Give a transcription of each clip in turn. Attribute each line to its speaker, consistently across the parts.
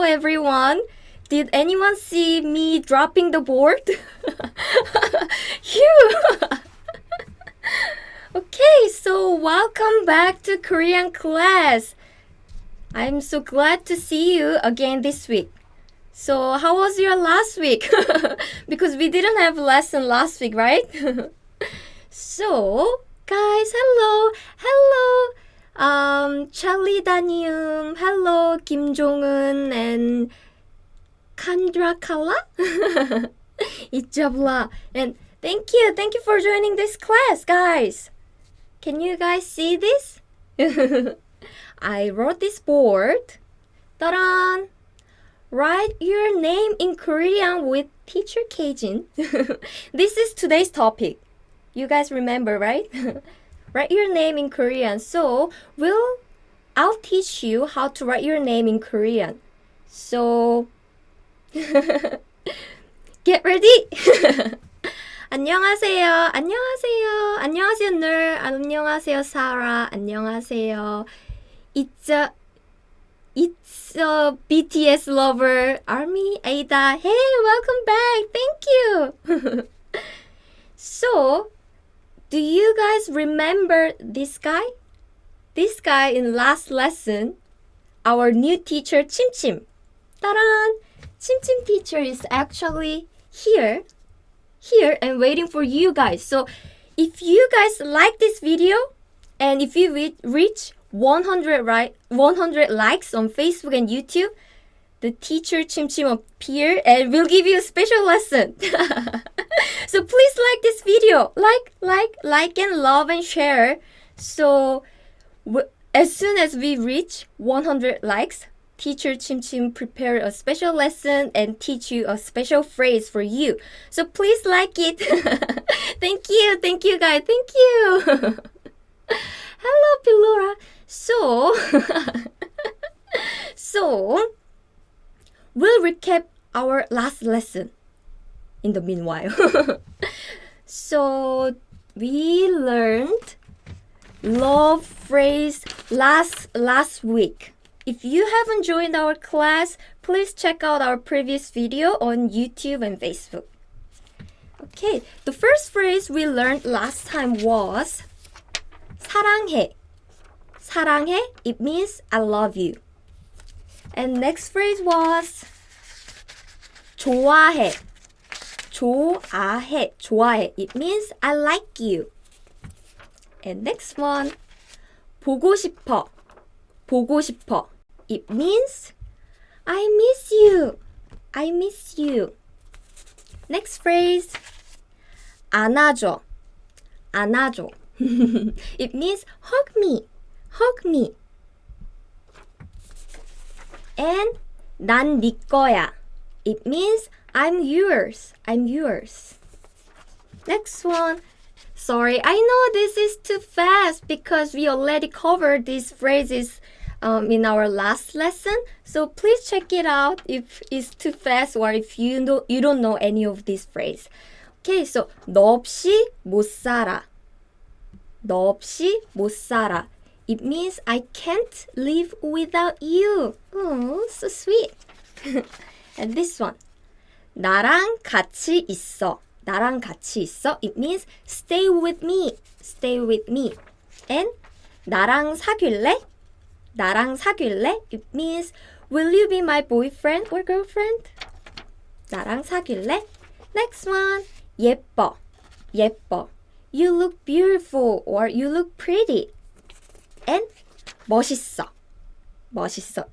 Speaker 1: Everyone. Did anyone see me dropping the board? Phew! Okay, so welcome back to Korean class. I'm so glad to see you again this week. So how was your last week? Because we didn't have lesson last week, right? So, guys, hello. Charlie Danium, hello, Kim Jong-un and Kandra Kala. Ijabla. And thank you for joining this class, guys. Can you guys see this? I wrote this board. Ta-da! Write your name in Korean with teacher K-Jin. This is today's topic. You guys remember, right? Write your name in Korean. So, I'll teach you how to write your name in Korean. So, get ready! 안녕하세요. 안녕하세요, 늘. 안녕하세요, 사라. 안녕하세요. It's a BTS lover, Army, Ada. Hey, welcome back. Thank you. So, do you guys remember this guy? This guy in last lesson, our new teacher, Chim Chim. Ta-da! Chim Chim teacher is actually here and waiting for you guys. So if you guys like this video and if you reach 100 likes on Facebook and YouTube, the teacher Chim Chim appear and will give you a special lesson. So please like this video. Like and love and share. So as soon as we reach 100 likes, teacher Chim Chim prepare a special lesson and teach you a special phrase for you. So please like it. Thank you guys. Thank you. Hello, Pilora. So we'll recap our last lesson in the meanwhile. So we learned love phrase last week. If you haven't joined our class, please check out our previous video on YouTube and Facebook. Okay, the first phrase we learned last time was 사랑해. 사랑해, it means I love you. And next phrase was 좋아해. 좋아해, it means I like you. And next one, 보고 싶어. It means I miss you. Next phrase, 안아줘. It means hug me. And 난 네 거야. It means I'm yours. Next one, sorry, I know this is too fast because we already covered these phrases in our last lesson. So please check it out if it's too fast or if you don't know any of these phrases. Okay, so 너 없이 못 살아. It means I can't live without you. Oh, so sweet. And this one, 나랑 같이 있어. It means stay with me. And 나랑 사귈래? It means will you be my boyfriend or girlfriend? 나랑 사귈래? Next one, 예뻐. You look beautiful or you look pretty. And 멋있어.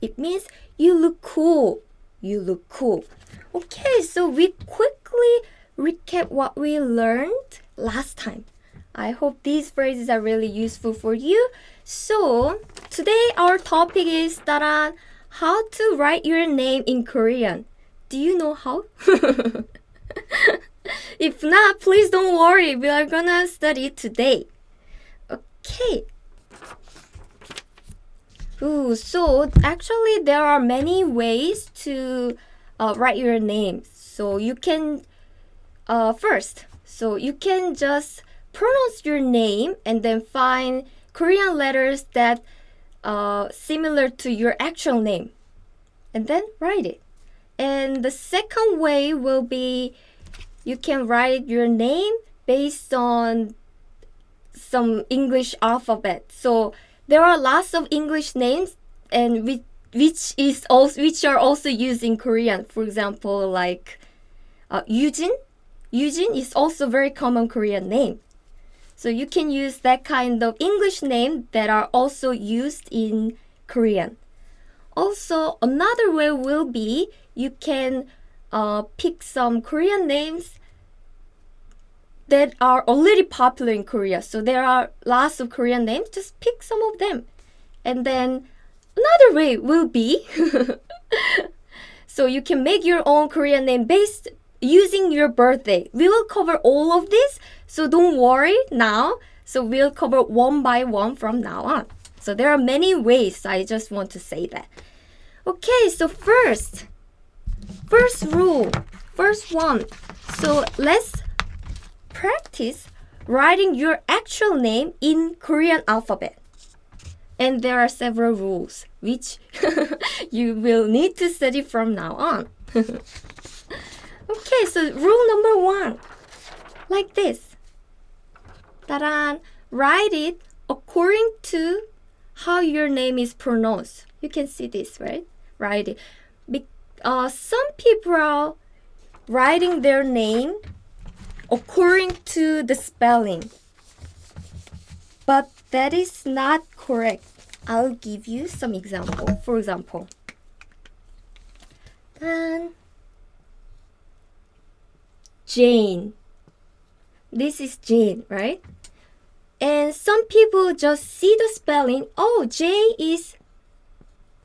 Speaker 1: It means you look cool. Okay, so we quickly recap what we learned last time. I hope these phrases are really useful for you. So today our topic is 따란, how to write your name in Korean. Do you know how? If not, please don't worry. We are gonna study it today. Okay. So actually there are many ways to write your name. So you can you can just pronounce your name and then find Korean letters that similar to your actual name. and then write it. And the second way will be you can write your name based on some English alphabet. So there are lots of English names and which are also used in Korean. For example, like Yujin. Yujin is also a very common Korean name. So you can use that kind of English name that are also used in Korean. Also, another way will be you can pick some Korean names that are already popular in Korea. So there are lots of Korean names. Just pick some of them. And then another way will be so you can make your own Korean name based using your birthday. We will cover all of this, so don't worry now. So we'll cover one by one from now on. So there are many ways. I just want to say that. Okay, so first rule, first one. So let's practice writing your actual name in Korean alphabet. And there are several rules which you will need to study from now on. Okay, so rule number 1, like this. Ta-da! Write it according to how your name is pronounced. You can see this, right? Write it. Some people are writing their name according to the spelling. But that is not correct. I'll give you some example. For example, Jane. This is Jane, right? And some people just see the spelling. Oh, J is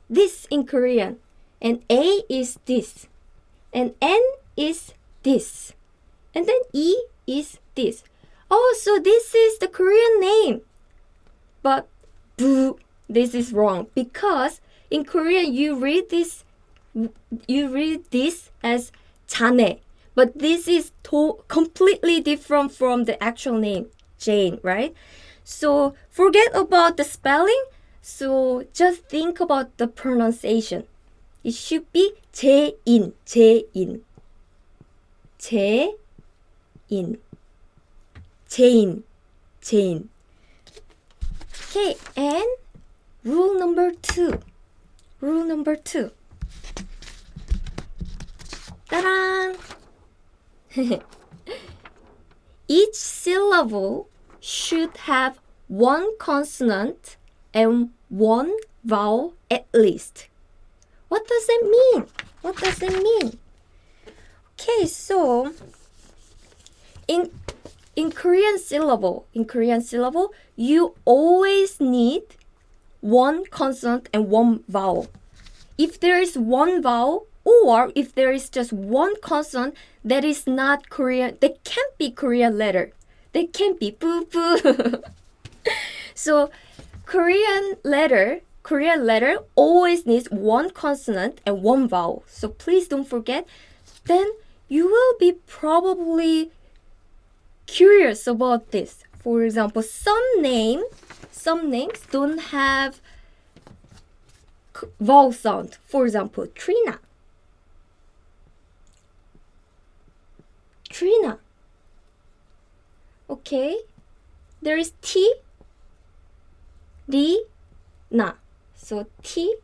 Speaker 1: this in Korean. And A is this. And N is this. And then E is this. Oh, so this is the Korean name. But boo, this is wrong. Because in Korean you read this as 자네. But this is completely different from the actual name, Jane, right? So forget about the spelling. So just think about the pronunciation. It should be 제인, 제인, 제인, Jane, Jane. Okay, and rule number 2. Rule number 2. Ta-da! Each syllable should have one consonant and one vowel at least. What does it mean? What does it mean? Okay, so in Korean syllable, you always need one consonant and one vowel. If there is one vowel or if there is just one consonant that is not Korean, that can't be Korean letter. That can't be boo boo. So Korean letter always needs one consonant and one vowel. So please don't forget. Then you will be probably curious about this. For example, some names don't have vowel sound. For example, Trina. Okay, there is T, D, Na. So T,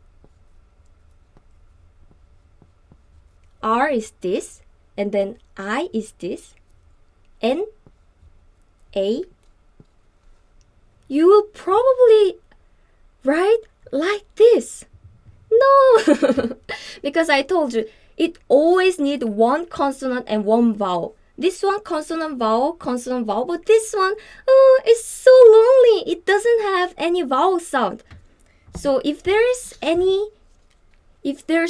Speaker 1: R is this, and then I is this, N, A. You will probably write like this. No, because I told you, it always needs one consonant and one vowel. This one consonant vowel, but this one, oh, it's so lonely. It doesn't have any vowel sound. So if there's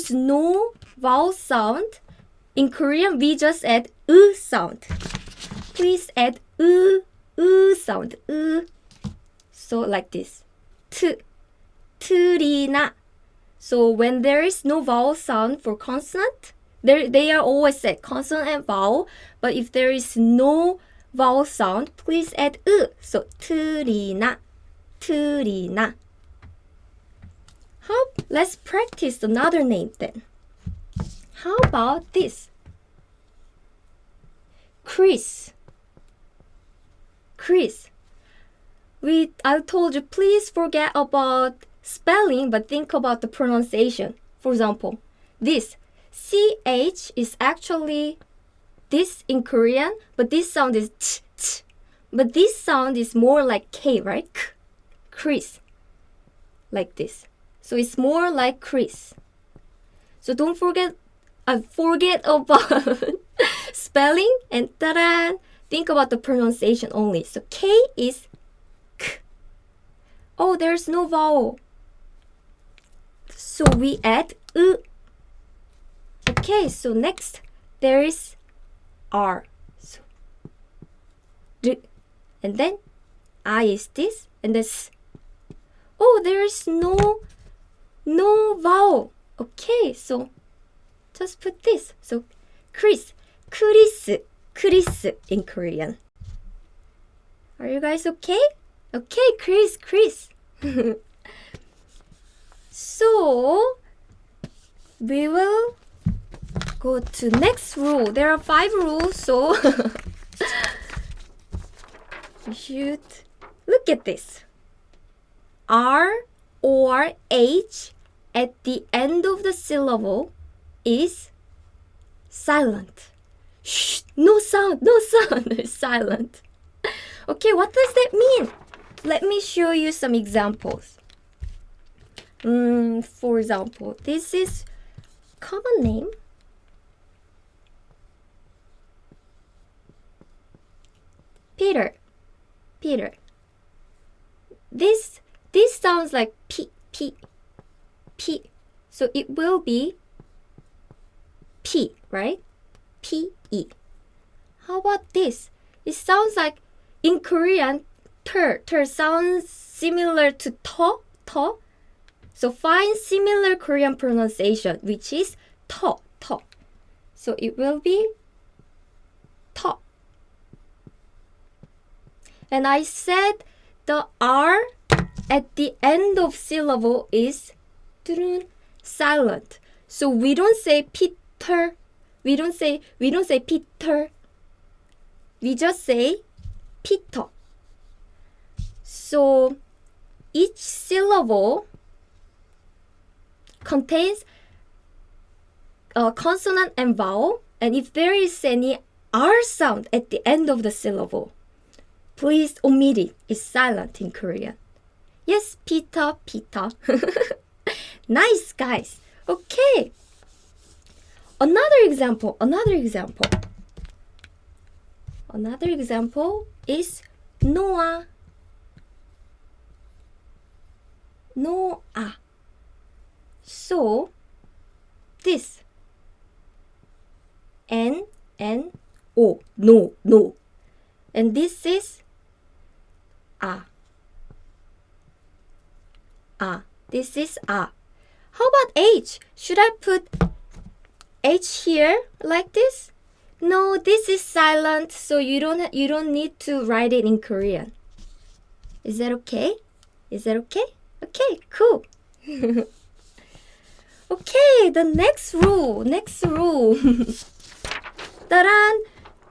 Speaker 1: no vowel sound, in Korean we just add sound. Please add sound. So like this. Trina. So when there is no vowel sound for consonant, they are always said consonant and vowel. But if there is no vowel sound, please add So Trina. Let's practice another name then. How about this? Chris. Chris. I told you, please forget about spelling, but think about the pronunciation. For example, this CH is actually this in Korean, but this sound is ch, ch. But this sound is more like K, right? K. Chris. Like this. So it's more like Chris. So don't forget about spelling and ta-da, think about the pronunciation only. So K is K. Oh, there's no vowel. So we add U. Okay, so next there is R. So R. And then I is this, and then S. Oh, there is no vowel. Okay, so just put this. So Chris, Chris in Korean. Are you guys okay? Okay, Chris. So we will go to next rule. There are 5 rules, so you should look at this. R or H at the end of the syllable is silent. Shh, no sound, it's silent. Okay, what does that mean? Let me show you some examples. For example, this is common name. Peter. This sounds like P. So it will be P, right? P-E. How about this? It sounds like in Korean, ter sounds similar to to. So find similar Korean pronunciation, which is to. So it will be to. And I said the R at the end of syllable is silent. So we don't say Peter. We don't say Peter. We just say Peter. So each syllable contains a consonant and vowel, and if there is any R sound at the end of the syllable, please omit it. It's silent in Korean. Yes, Peter. Nice, guys. Okay. Another example is Noah. So this N-O, no. And this is this is How about H? Should I put H here like this? No, this is silent, so you don't need to write it in Korean. Is that okay? Okay, cool. Okay, the next rule. Taran,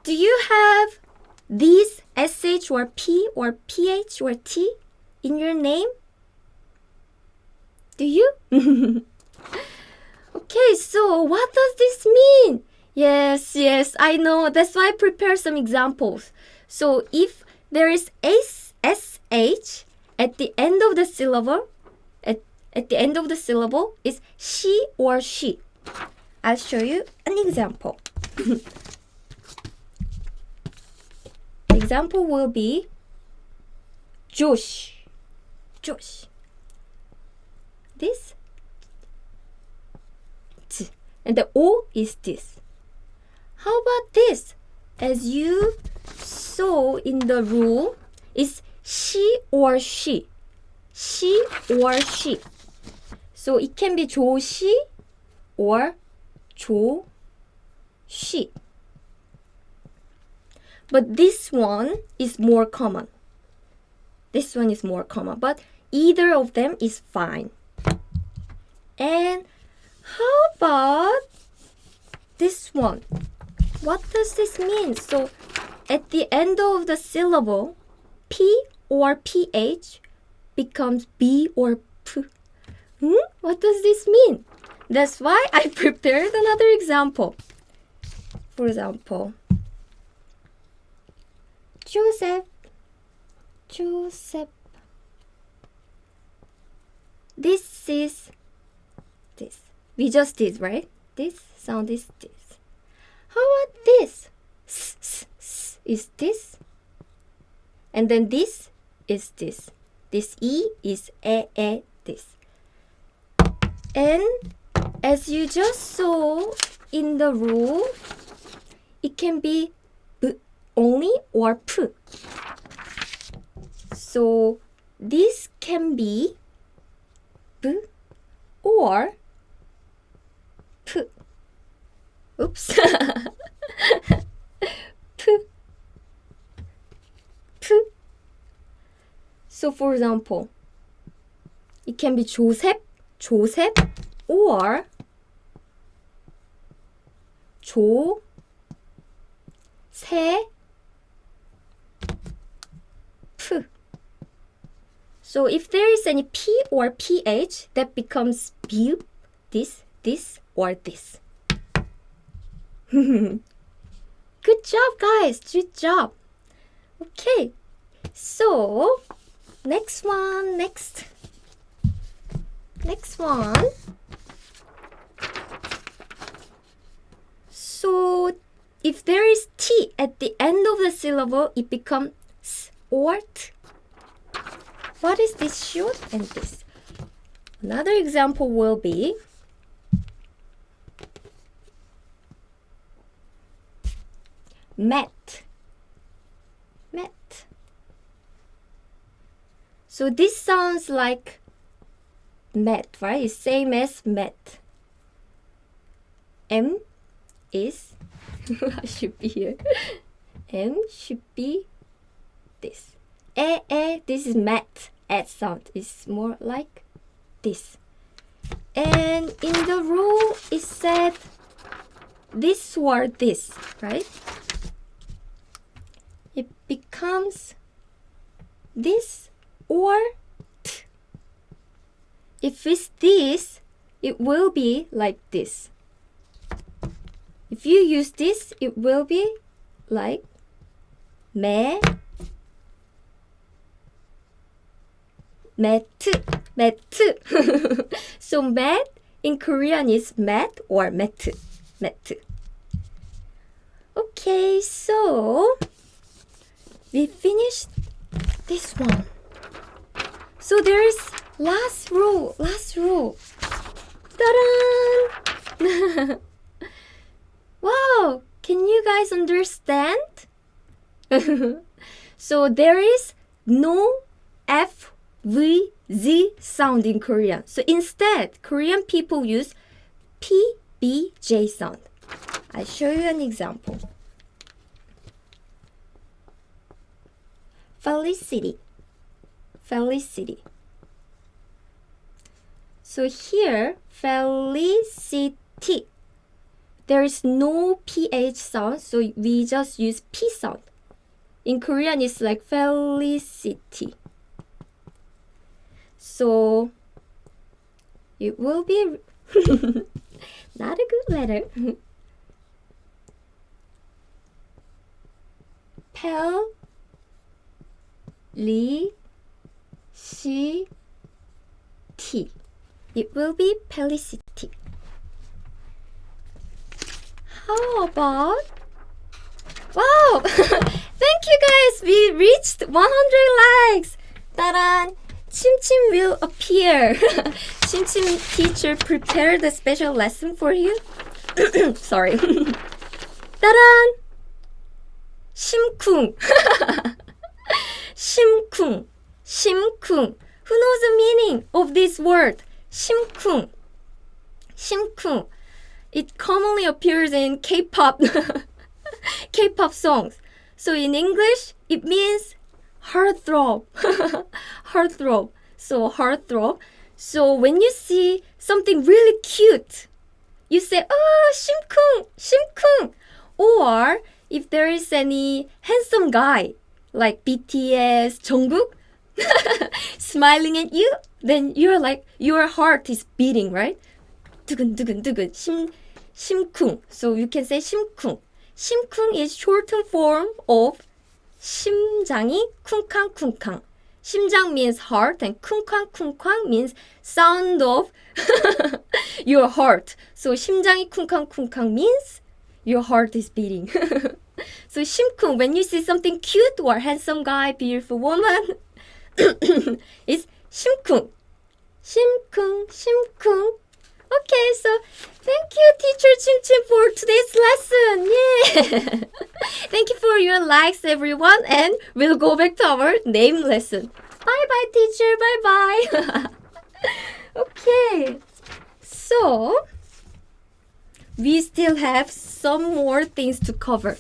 Speaker 1: do you have these SH or P or PH or T in your name? Do you? Okay, so what does this mean? Yes, I know. That's why I prepared some examples. So if there is SH at the end of the syllable, at the end of the syllable is she or she. I'll show you an example. The example will be Josh. This T, and the O is this. How about this? As you saw in the rule, is she or she. She or she. So it can be 조시 or 조시. But this one is more common. But either of them is fine. And how about one. What does this mean? So at the end of the syllable, P or PH becomes B or P. What does this mean? That's why I prepared another example. For example, Joseph. This is this. We just did, right? This sound is this. How about this? Is this? And then this is this. This E is this. And as you just saw in the rule, it can be B only or P. So this can be B or P. Oops. P. So for example, it can be Joseph or Joseph. So if there is any P or PH, that becomes B, this, or this. Good job, guys. Good job. Okay. So, next one. So, if there is T at the end of the syllable, it becomes S or T. What is this shoot and this? Another example will be met. So this sounds like met, right? It's same as met. M is should be here. M should be this. This is met. At sound is more like this. And in the rule, it said this or this, right? It becomes this or T. If it's this, it will be like this. If you use this, it will be like met. So met in Korean is met or met. Okay, so we finished this one. So there is last rule. Ta-da! Wow, can you guys understand? So there is no F, V, Z sound in Korean. So instead, Korean people use P, B, J sound. I'll show you an example. Felicity. So here, felicity. There is no PH sound, so we just use P sound. In Korean, it's like felicity. So it will be not a good letter. Felicity. It will be felicity. How about? Wow! Thank you guys! We reached 100 likes! Ta-da! Chim will appear. Chim teacher prepared a special lesson for you. Sorry. Ta-da! 심쿵. 심쿵. Who knows the meaning of this word? 심쿵. It commonly appears in K-pop songs. So in English, it means heartthrob. So heartthrob. So when you see something really cute, you say, oh, 심쿵. Or if there is any handsome guy like BTS, Jungkook, smiling at you, then you're like, your heart is beating, right? 두근두근두근, 심쿵. So you can say 심쿵. 심쿵 is shortened form of 심장이 쿵쾅쿵쾅. 심장 means heart and 쿵쾅쿵쾅 means sound of your heart. So 심장이 쿵쾅쿵쾅 means your heart is beating. So 심쿵, when you see something cute or handsome guy, beautiful woman, it's 심쿵. 심쿵, 심쿵. Okay, so thank you, Teacher Chim Chim, for today's lesson. Yeah. Thank you for your likes, everyone, and we'll go back to our name lesson. Bye-bye, teacher. Bye-bye. Okay, so we still have some more things to cover.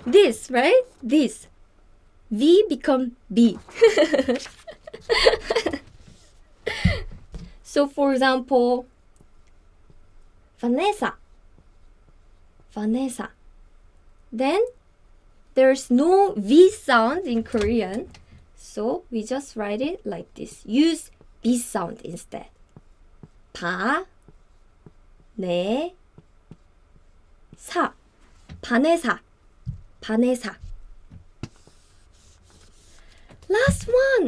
Speaker 1: This, right? This. V become B. So, for example, Vanessa. Vanessa. Then, there's no V sound in Korean. So, we just write it like this. Use B sound instead. 바, 네, 사. 바네사. 바네사. Last one.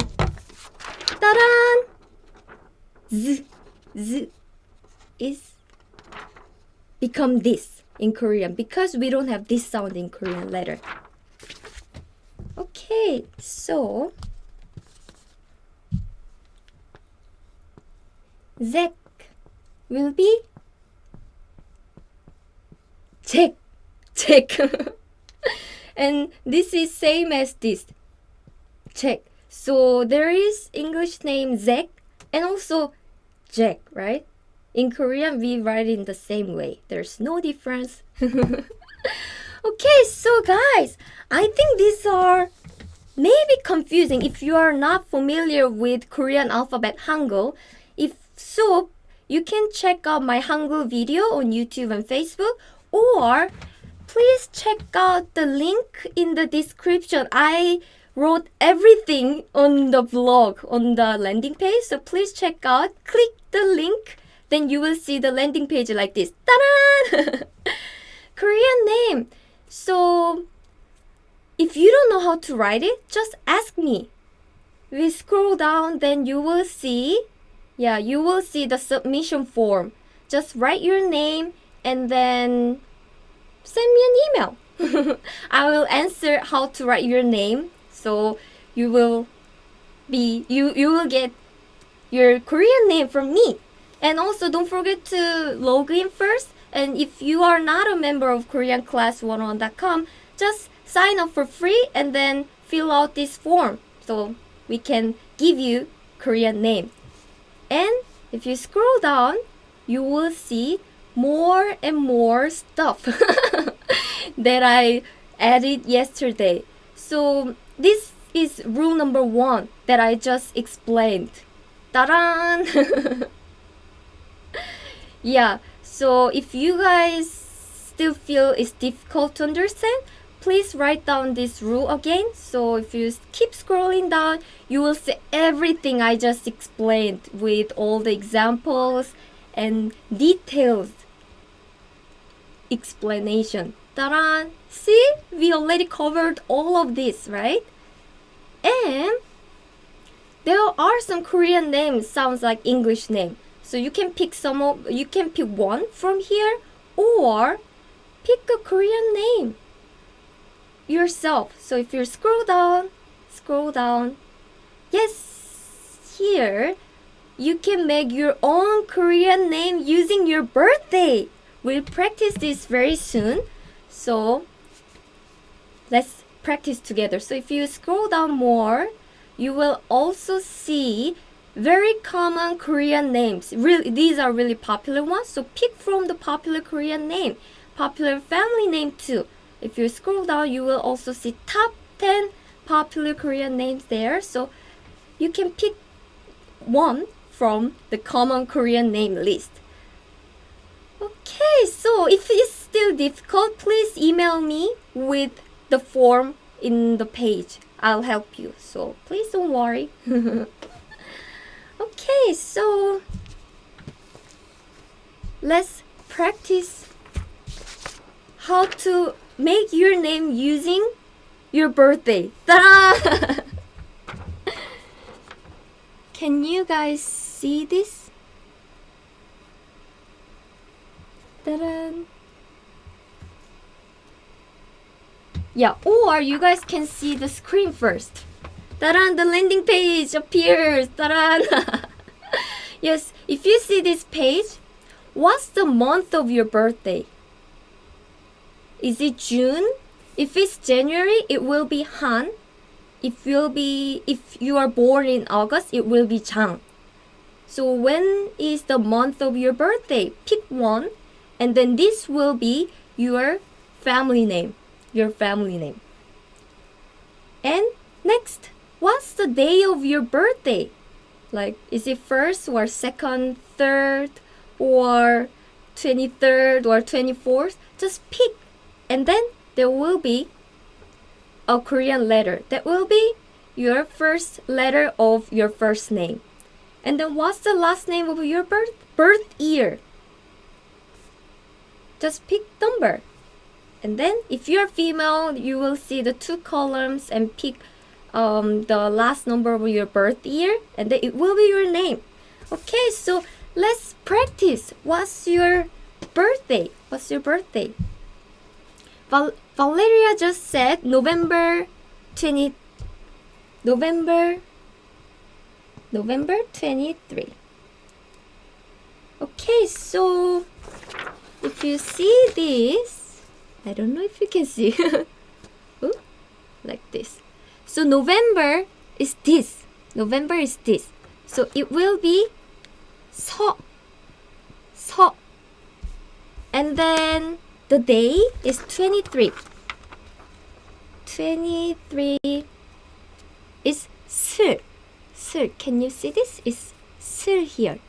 Speaker 1: 따란. Z is become this in Korean because we don't have this sound in Korean letter. Okay, so Zek will be check. And this is same as this. Check. So there is English name Zek and also Jack, right? In Korean, we write it in the same way. There's no difference. Okay, so guys, I think these are maybe confusing if you are not familiar with Korean alphabet Hangul. If so, you can check out my Hangul video on YouTube and Facebook, or please check out the link in the description. I wrote everything on the blog, on the landing page. So please check out, click the link, then you will see the landing page like this. Ta-da! Korean name. So if you don't know how to write it, just ask me. We scroll down, then you will see, you will see the submission form. Just write your name and then send me an email. I will answer how to write your name. So you will get your Korean name from me. And also don't forget to log in first. And if you are not a member of KoreanClass101.com, just sign up for free and then fill out this form so we can give you Korean name. And if you scroll down, you will see more and more stuff that I added yesterday. So this is rule number 1 that I just explained. Ta-da! Yeah, so if you guys still feel it's difficult to understand, please write down this rule again. So if you keep scrolling down, you will see everything I just explained with all the examples and detailed explanation. Ta-da! See, we already covered all of this, right? And there are some Korean names sounds like English name. So you can pick one from here or pick a Korean name yourself. So if you scroll down, yes, here you can make your own Korean name using your birthday. We'll practice this very soon. So let's practice together. So if you scroll down more, you will also see very common Korean names. These are really popular ones. So pick from the popular Korean name, popular family name too. If you scroll down, you will also see top 10 popular Korean names there. So you can pick one from the common Korean name list. Okay, so if it's still difficult, please email me with the form in the page. I'll help you. So please don't worry. Okay, so let's practice how to make your name using your birthday. Ta-da! Can you guys see this? Ta-da! Yeah, or you guys can see the screen first. Ta-da! The landing page appears. Ta-da! Yes, if you see this page, what's the month of your birthday? Is it June? If it's January, it will be Han. If you are born in August, it will be Chang. So when is the month of your birthday? Pick one, and then this will be your family name. Your family name. And next, what's the day of your birthday? Like, is it first or second, third, or 23rd or 24th? Just pick. And then there will be a Korean letter. That will be your first letter of your first name. And then what's the last name of your birth year? Just pick number. And then if you're female, you will see the two columns and pick the last number of your birth year, and then it will be your name. Okay, so let's practice. What's your birthday? What's your birthday? Valeria just said November 23. Okay, so if you see this, I don't know if you can see. Ooh, like this. So November is this. November is this. So it will be 서. And then the day is 23. 23 is 술. Can you see this? It's 술 here.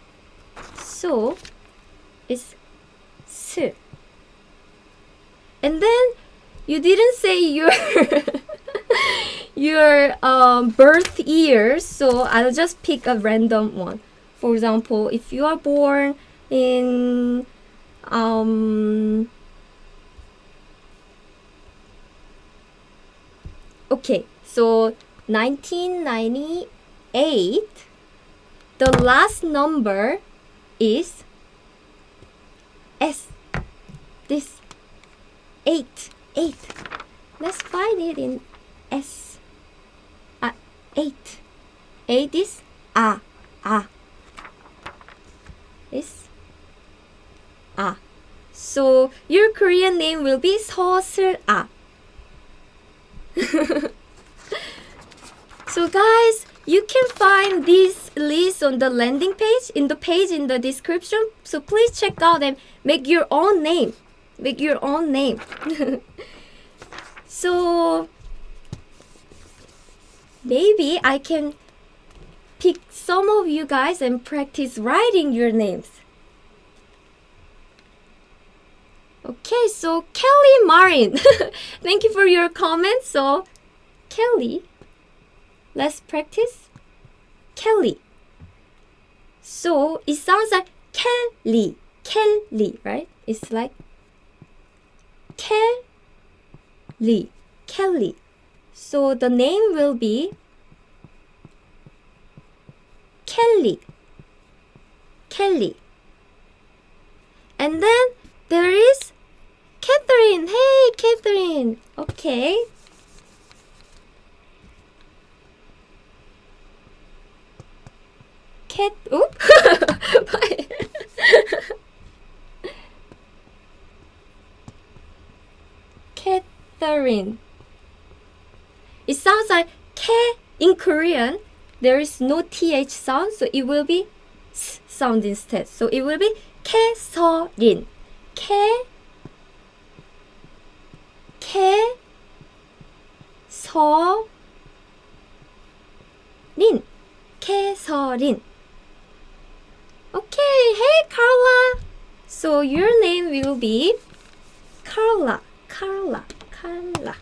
Speaker 1: So it's 술. And then you didn't say your your birth year, so I'll just pick a random one. For example, if you are born in okay, so 1998, the last number is S. This 8. Let's find it in S. 8. 8 is A. Is A. So your Korean name will be 서슬아. So guys, you can find this list on the landing page, in the description. So please check out and make your own name. Make your own name. So maybe I can pick some of you guys and practice writing your names. Okay, so Kelly Marin. Thank you for your comment. So Kelly, let's practice. Kelly. So it sounds like Kelly, right? It's like Kelly. So the name will be Kelly. And then there is Catherine. Hey, Catherine. Okay. Catherine. It sounds like K in Korean. There is no TH sound, so it will be S sound instead. So it will be K-서-린. K-서-린. Okay, hey Carla. So your name will be color, color, color.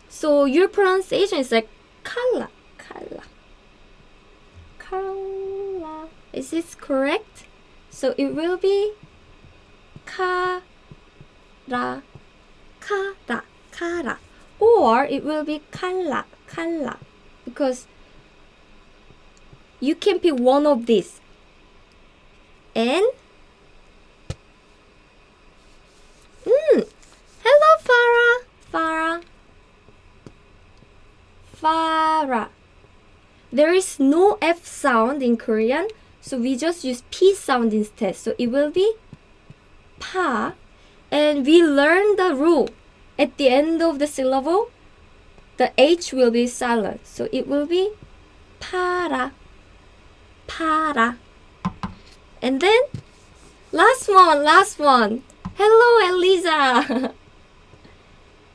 Speaker 1: So your pronunciation is like color, color, color. Is this correct? So it will be kara, kara, kara. Or it will be kala, kala. Because you can pick one of these. And hello Farah, Farah, Farah. There is no F sound in Korean, so we just use P sound instead. So it will be pa, and we learn the rule. At the end of the syllable, the H will be silent. So it will be para, para. And then, last one. Hello, Eliza.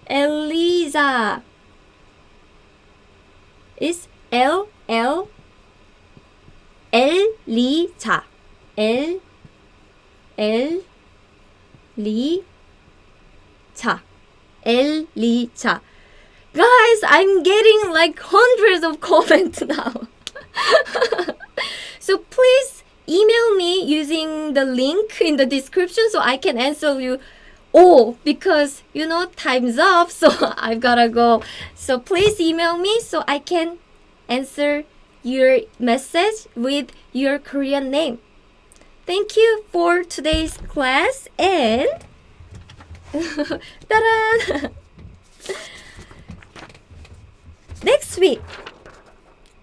Speaker 1: Eliza. It's L-L, L-Li-Za. L-Li-Za. L-Li-Za. Guys, I'm getting like hundreds of comments now. So please email me using the link in the description so I can answer you all, because you know time's up, so I've gotta go. So please email me so I can answer your message with your Korean name. Thank you for today's class, and ta-da! Next week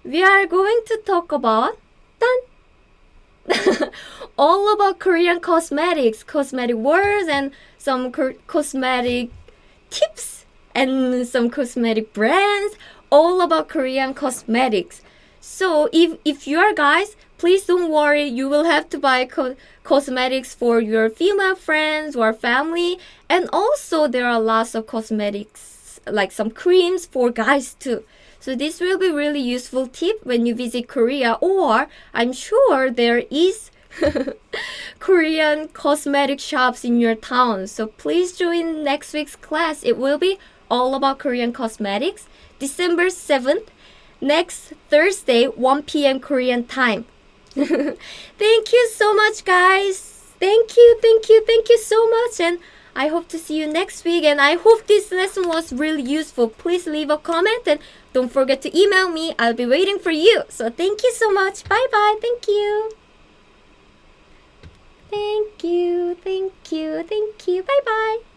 Speaker 1: we are going to talk about all about Korean cosmetics, cosmetic words, and some cosmetic tips, and some cosmetic brands, all about Korean cosmetics. So if you are guys, please don't worry, you will have to buy cosmetics for your female friends or family, and also there are lots of cosmetics, like some creams for guys too. So this will be really useful tip when you visit Korea, or I'm sure there is Korean cosmetic shops in your town. So please join next week's class. It will be all about Korean cosmetics. December 7th, next Thursday, 1 p.m. Korean time. Thank you so much, guys. Thank you so much. And I hope to see you next week. And I hope this lesson was really useful. Please leave a comment and don't forget to email me. I'll be waiting for you. So thank you so much. Bye-bye. Thank you. Thank you. Bye-bye.